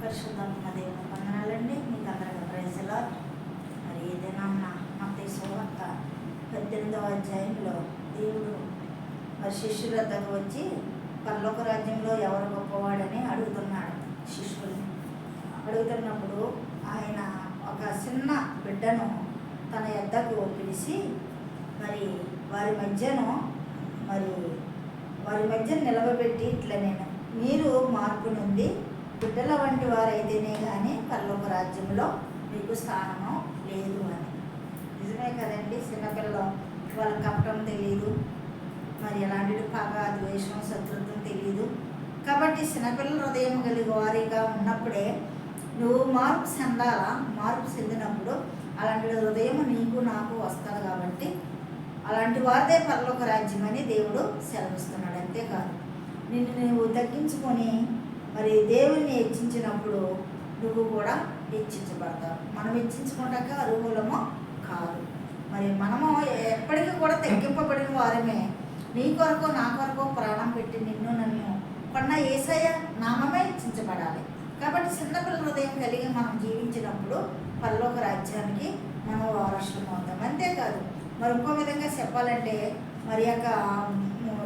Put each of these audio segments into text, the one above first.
పరిశుద్ధాత్మ దేవుని వందనాలండి. మీకు అందరికీ ప్రైజ్ లార్డ్. మరి ఏదైనా మత్తయి సువార్త 18వ అధ్యాయంలో దేవుడు మరి శిష్యుల వద్దకు వచ్చి పరలోక రాజ్యంలో ఎవరు గొప్పవాడని అడుగుతున్నాడు. శిష్యుల్ని అడుగుతున్నప్పుడు ఆయన ఒక చిన్న బిడ్డను తన యొద్దకు పిలిచి మరి వారి మధ్య నిలవబెట్టి ఇట్లా మీరు మార్పు నుండి బిడ్డల వంటి వారైతేనే కానీ పరలోక రాజ్యంలో మీకు స్థానము లేదు అని. నిజమే కదండి. చిన్నపిల్లలు వాళ్ళకి కపటం తెలియదు, మరి ఎలాంటి పగ ద్వేషం శత్రుత్వం తెలియదు. కాబట్టి చిన్నపిల్లల హృదయం కలిగి వారిగా ఉన్నప్పుడే నువ్వు మార్పు చెందాలా. మార్పు చెందినప్పుడు అలాంటి హృదయం నీకు నాకు వస్తుంది. కాబట్టి అలాంటి వారిదే పరలోక రాజ్యం అని దేవుడు సెలవిస్తున్నాడు. అంతేకాదు నిన్ను నువ్వు తగ్గించుకొని మరి దేవుణ్ణి హెచ్చించినప్పుడు నువ్వు కూడా హెచ్చించబడతావు. మనం హెచ్చించుకుంటాక అర్హులము కాదు. మరి మనము ఎప్పటికీ కూడా తగ్గింపబడిన వారమే. నీ కొరకు నా కొరకు ప్రాణం పెట్టి నిన్ను నన్ను కొన్న యేసయ్య నామమే హెచ్చించబడాలి. కాబట్టి చిన్నపిల్లల హృదయం కలిగి మనం జీవించినప్పుడు పరలోక రాజ్యానికి మనం వారసులం అవుతాం. అంతేకాదు మరి ఇంకో విధంగా చెప్పాలంటే మరి యొక్క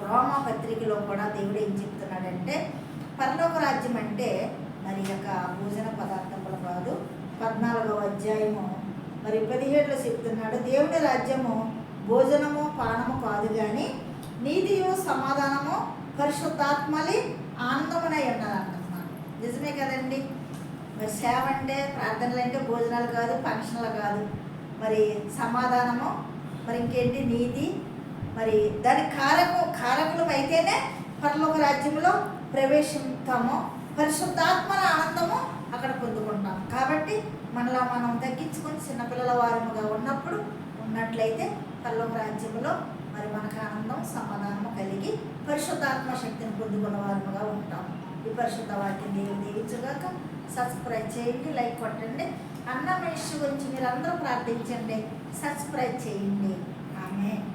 రోమా పత్రికలో కూడా దేవుడు ఏం చెప్తున్నాడంటే పరలోక రాజ్యం అంటే మరి యొక్క భోజన పదార్థములు కాదు. 14వ అధ్యాయము మరి 17లో చెప్తున్నాడు, దేవుడి రాజ్యము భోజనము పానము కాదు కానీ నీతియు సమాధానము పరిశుద్ధాత్మలి ఆనందమునై ఉన్నదంటున్నాడు. నిజమే కదండి. మరి సేవ అంటే ప్రార్థనలు అంటే భోజనాలు కాదు, ఫంక్షన్లు కాదు. మరి సమాధానము, మరి ఇంకేంటి నీతి, మరి దాని కారకులు అయితేనే పరలోక రాజ్యంలో ప్రవేశిస్తాము. పరిశుద్ధాత్మల ఆనందము అక్కడ పొందుకుంటాం. కాబట్టి మనలో మనం తగ్గించుకొని చిన్నపిల్లల వారముగా ఉన్నట్లయితే పరలోక రాజ్యంలో మరి మనకు ఆనందం సమాధానము కలిగి పరిశుద్ధాత్మ శక్తిని పొందుకున్న వారముగా ఉంటాం. ఈ పరిశుద్ధ వాక్యం దేవుడు దీవించుగాక. సబ్స్క్రైబ్ చేయండి, లైక్ కొట్టండి. అన్న ఇష్యూ గురించి మీరు అందరూ ప్రార్థించండి, సబ్స్క్రైబ్ చేయండి. ఆమేన్.